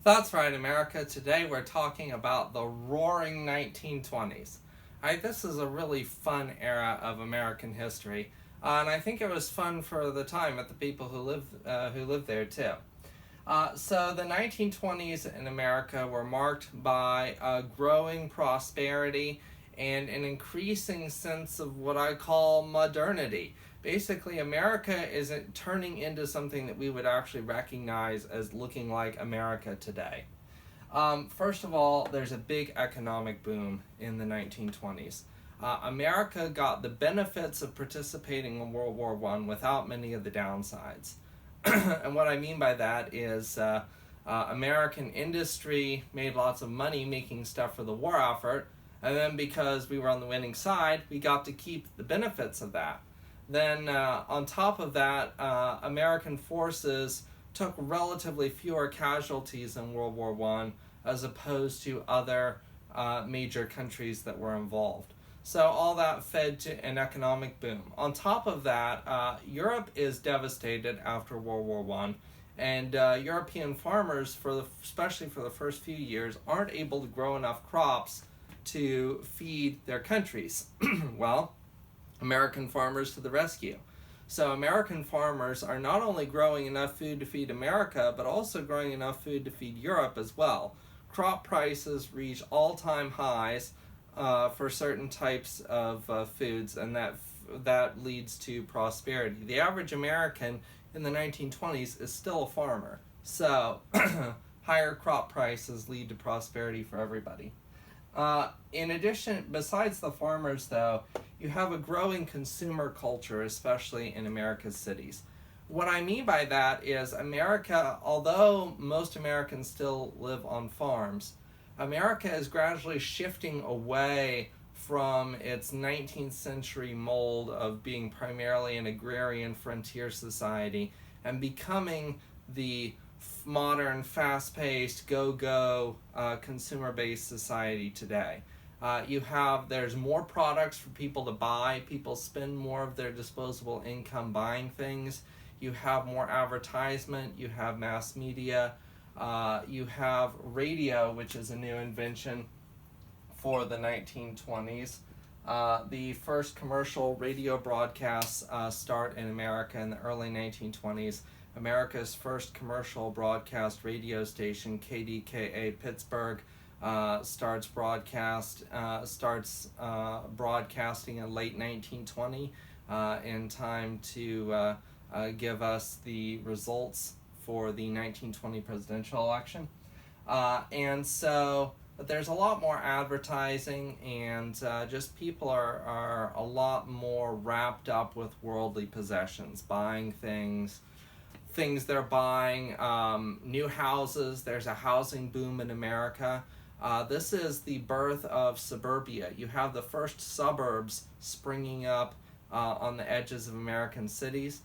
That's right, America. Today we're talking about the roaring 1920s. This is a really fun era of American history, and I think it was fun for the time at the people who lived there too. So the 1920s in America were marked by a growing prosperity and an increasing sense of what I call modernity. Basically, America isn't turning into something that we would actually recognize as looking like America today. First of all, there's a big economic boom in the 1920s. America got the benefits of participating in World War I without many of the downsides. And what I mean by that is American industry made lots of money making stuff for the war effort, and then because we were on the winning side, we got to keep the benefits of that. Then, on top of that, American forces took relatively fewer casualties in World War I as opposed to other major countries that were involved. So all that fed to an economic boom. On top of that, Europe is devastated after World War I, and European farmers, especially for the first few years, aren't able to grow enough crops to feed their countries. Well, American farmers to the rescue. So American farmers are not only growing enough food to feed America, but also growing enough food to feed Europe as well. Crop prices reach all-time highs for certain types of foods, and that leads to prosperity. The average American in the 1920s is still a farmer. So higher crop prices lead to prosperity for everybody. In addition, besides the farmers, though, you have a growing consumer culture, especially in America's cities. What I mean by that is America, although most Americans still live on farms, America is gradually shifting away from its 19th century mold of being primarily an agrarian frontier society and becoming the modern, fast-paced, go-go, consumer-based society today. There's more products for people to buy. People spend more of their disposable income buying things. You have more advertisement. You have mass media. You have radio, which is a new invention for the 1920s. The first commercial radio broadcasts start in America in the early 1920s. America's first commercial broadcast radio station, KDKA Pittsburgh, starts broadcasting in late 1920 in time to give us the results for the 1920 presidential election. But there's a lot more advertising, and just people are a lot more wrapped up with worldly possessions, buying things they're buying, new houses. There's a housing boom in America. This is the birth of suburbia. You have the first suburbs springing up on the edges of American cities.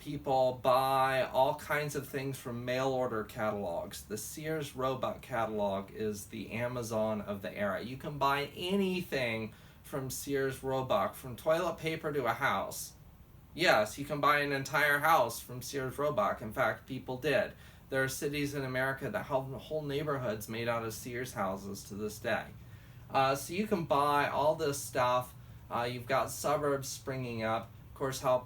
People buy all kinds of things from mail order catalogs. The Sears Roebuck catalog is the Amazon of the era. You can buy anything from Sears Roebuck, from toilet paper to a house. Yes, you can buy an entire house from Sears Roebuck. In fact, people did. There are cities in America that have whole neighborhoods made out of Sears houses to this day. So you can buy all this stuff. You've got suburbs springing up. Of course, a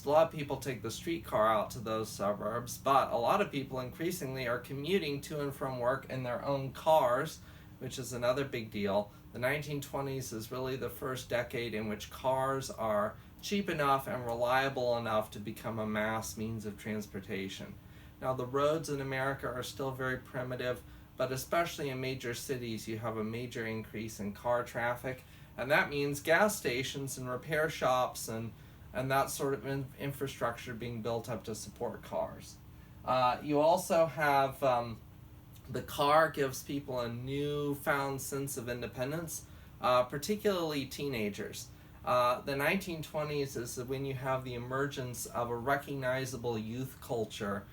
lot of people take the streetcar out to those suburbs, but a lot of people increasingly are commuting to and from work in their own cars, which is another big deal. The 1920s is really the first decade in which cars are cheap enough and reliable enough to become a mass means of transportation. Now, the roads in America are still very primitive, but especially in major cities, you have a major increase in car traffic, and that means gas stations and repair shops and that sort of infrastructure being built up to support cars. You also have the car gives people a newfound sense of independence, particularly teenagers. The 1920s is when you have the emergence of a recognizable youth culture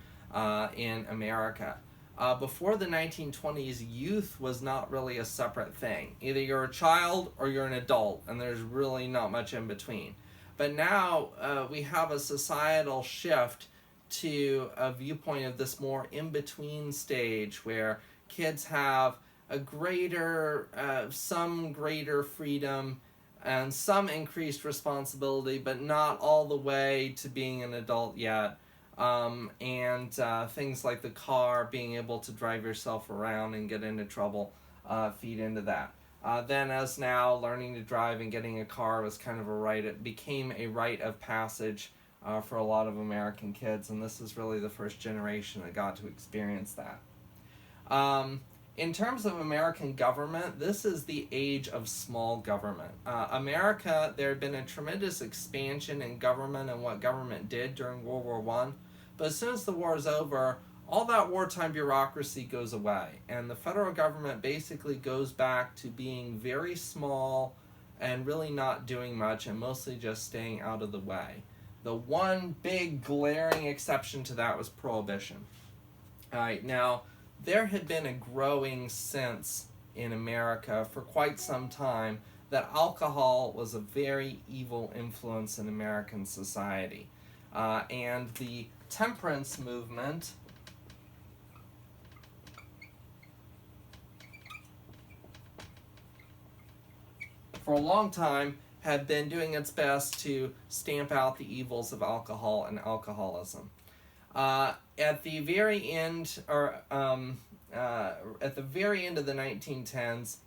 in America. Before the 1920s, youth was not really a separate thing. Either you're a child or you're an adult, and there's really not much in between. But now we have a societal shift to a viewpoint of this more in-between stage where kids have a greater, some greater freedom and some increased responsibility, but not all the way to being an adult yet. And things like the car, being able to drive yourself around and get into trouble, feed into that. Then as now, learning to drive and getting a car was kind of a rite. It became a rite of passage for a lot of American kids, and this is really the first generation that got to experience that. In terms of American government, this is the age of small government. America, there had been a tremendous expansion in government and what government did during World War I, but as soon as the war is over, all that wartime bureaucracy goes away, and the federal government basically goes back to being very small and really not doing much and mostly just staying out of the way. The one big glaring exception to that was Prohibition. All right, now, there had been a growing sense in America for quite some time that alcohol was a very evil influence in American society. And the temperance movement for a long time had been doing its best to stamp out the evils of alcohol and alcoholism. At the very end, at the very end of the 1910s,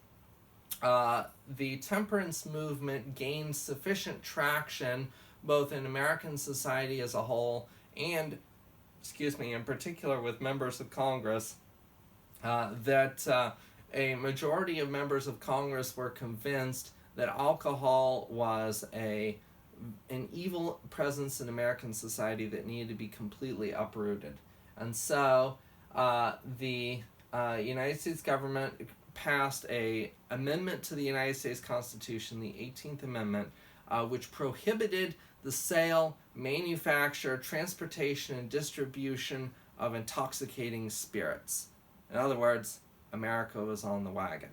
the temperance movement gained sufficient traction both in American society as a whole and, in particular with members of Congress, that a majority of members of Congress were convinced that alcohol was an evil presence in American society that needed to be completely uprooted. And so the United States government passed an amendment to the United States Constitution, the 18th Amendment, which prohibited the sale, manufacture, transportation, and distribution of intoxicating spirits. In other words, America was on the wagon.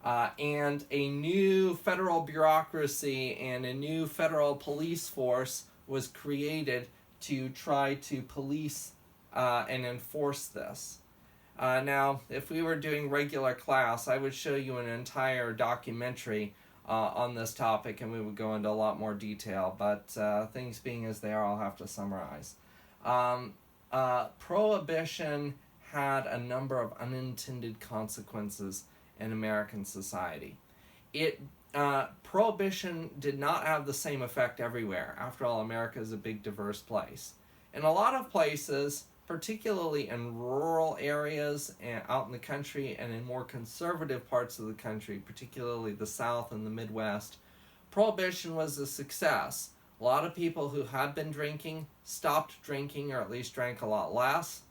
And a new federal bureaucracy and a new federal police force was created to try to police and enforce this. Now, if we were doing regular class, I would show you an entire documentary on this topic, and we would go into a lot more detail, but things being as they are, I'll have to summarize. Prohibition had a number of unintended consequences in American society. Prohibition did not have the same effect everywhere. After all, America is a big, diverse place. In a lot of places, particularly in rural areas and out in the country and in more conservative parts of the country, particularly the South and the Midwest, Prohibition was a success. A lot of people who had been drinking stopped drinking, or at least drank a lot less,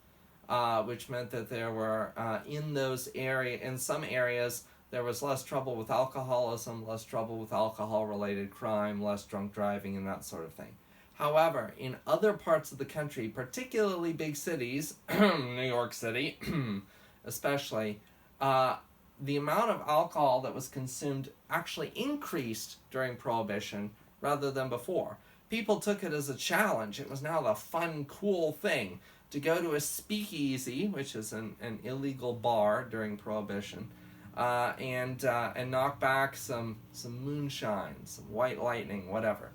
which meant that there were, in some areas, there was less trouble with alcoholism, less trouble with alcohol-related crime, less drunk driving, and that sort of thing. However, in other parts of the country, particularly big cities, New York City especially, the amount of alcohol that was consumed actually increased during Prohibition rather than before. People took it as a challenge. It was now the fun, cool thing to go to a speakeasy, which is an illegal bar during Prohibition, and knock back some moonshine, some white lightning, whatever.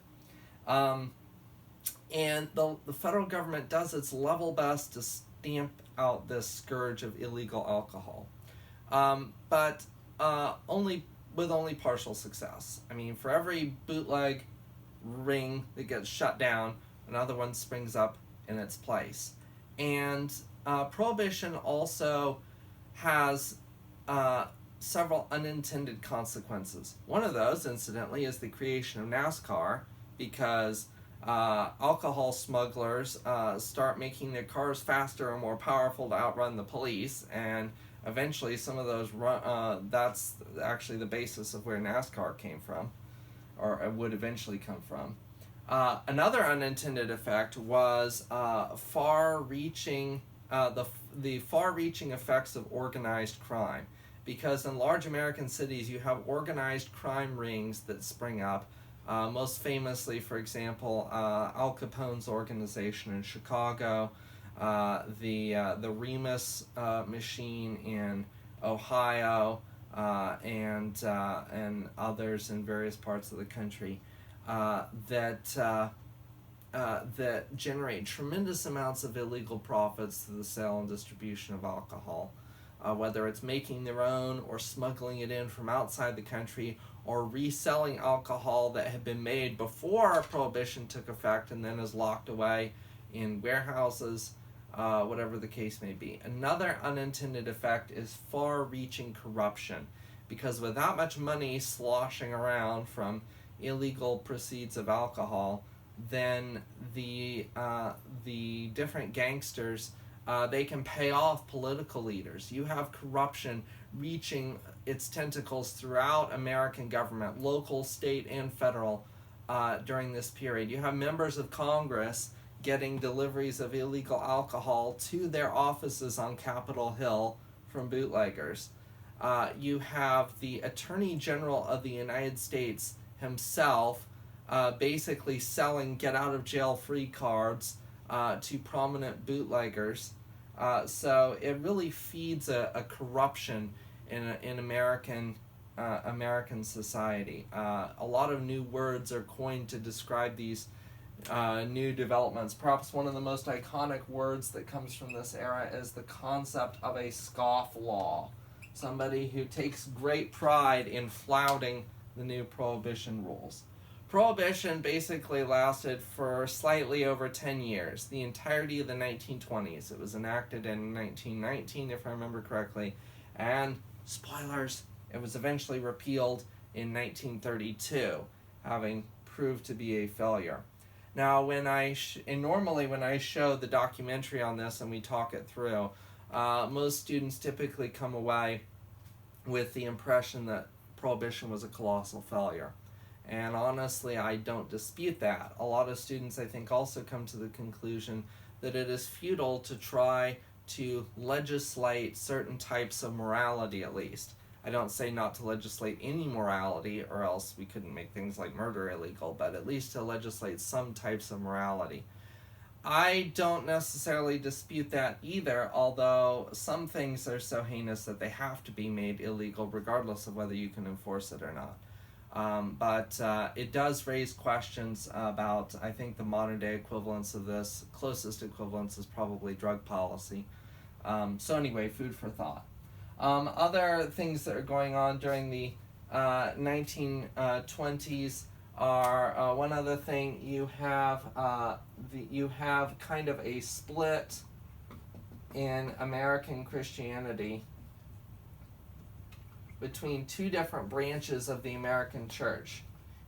And the federal government does its level best to stamp out this scourge of illegal alcohol, but only partial success. I mean, for every bootleg ring that gets shut down, another one springs up in its place. And Prohibition also has several unintended consequences. One of those, incidentally, is the creation of NASCAR, because alcohol smugglers start making their cars faster and more powerful to outrun the police, and eventually some of those that's actually the basis of where NASCAR came from, or would eventually come from. Another unintended effect was the far-reaching effects of organized crime, because in large American cities you have organized crime rings that spring up, Most famously, for example, Al Capone's organization in Chicago, the Remus machine in Ohio, and others in various parts of the country that generate tremendous amounts of illegal profits through the sale and distribution of alcohol. Whether it's making their own or smuggling it in from outside the country or reselling alcohol that had been made before Prohibition took effect and then is locked away in warehouses, whatever the case may be. Another unintended effect is far-reaching corruption, because without much money sloshing around from illegal proceeds of alcohol, then the different gangsters, they can pay off political leaders. You have corruption reaching its tentacles throughout American government, local, state, and federal, during this period. You have members of Congress getting deliveries of illegal alcohol to their offices on Capitol Hill from bootleggers. You have the Attorney General of the United States himself basically selling get-out-of-jail-free cards to prominent bootleggers. So it really feeds a corruption in American society. A lot of new words are coined to describe these new developments. Perhaps one of the most iconic words that comes from this era is the concept of a scofflaw. Somebody who takes great pride in flouting the new Prohibition rules. Prohibition basically lasted for slightly over 10 years, the entirety of the 1920s. It was enacted in 1919, if I remember correctly, and, spoilers, it was eventually repealed in 1932, having proved to be a failure. Now, normally when I show the documentary on this and we talk it through, most students typically come away with the impression that Prohibition was a colossal failure. And honestly, I don't dispute that. A lot of students, I think, also come to the conclusion that it is futile to try to legislate certain types of morality, at least. I don't say not to legislate any morality, or else we couldn't make things like murder illegal, but at least to legislate some types of morality. I don't necessarily dispute that either, although some things are so heinous that they have to be made illegal regardless of whether you can enforce it or not. But it does raise questions about, I think, the modern day equivalence of this. Closest equivalence is probably drug policy. So anyway, food for thought. Other things that are going on during the 1920s are, one other thing, you have kind of a split in American Christianity between two different branches of the American church.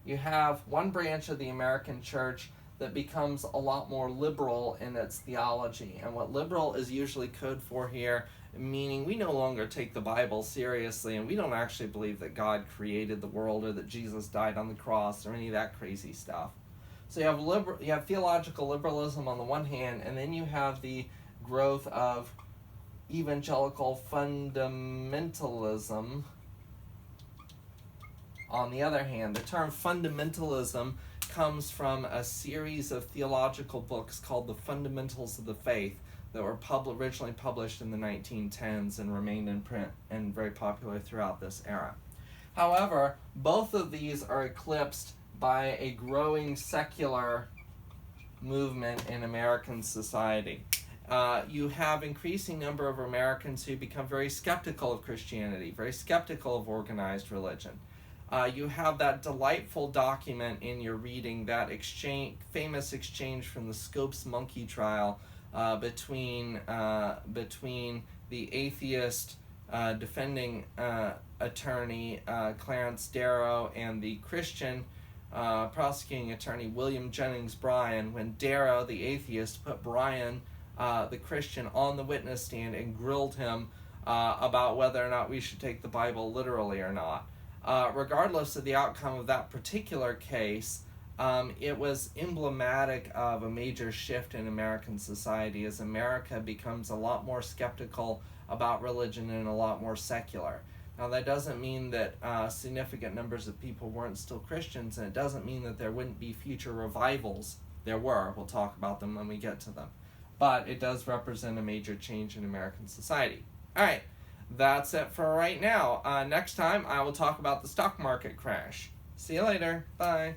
You have one branch of the American church that becomes a lot more liberal in its theology. And what liberal is usually code for here, meaning we no longer take the Bible seriously, and we don't actually believe that God created the world or that Jesus died on the cross or any of that crazy stuff. So you have theological liberalism on the one hand, and then you have the growth of evangelical fundamentalism on the other hand. The term fundamentalism comes from a series of theological books called the Fundamentals of the Faith that were originally published in the 1910s and remained in print and very popular throughout this era. However, both of these are eclipsed by a growing secular movement in American society. You have increasing number of Americans who become very skeptical of Christianity, very skeptical of organized religion. You have that delightful document in your reading, that famous exchange from the Scopes monkey trial between the atheist defending attorney Clarence Darrow and the Christian prosecuting attorney William Jennings Bryan, when Darrow, the atheist, put Bryan, the Christian, on the witness stand and grilled him about whether or not we should take the Bible literally or not. Regardless of the outcome of that particular case, it was emblematic of a major shift in American society as America becomes a lot more skeptical about religion and a lot more secular. Now, that doesn't mean that significant numbers of people weren't still Christians, and it doesn't mean that there wouldn't be future revivals. There were. We'll talk about them when we get to them. But it does represent a major change in American society. All right, that's it for right now. Next time, I will talk about the stock market crash. See you later. Bye.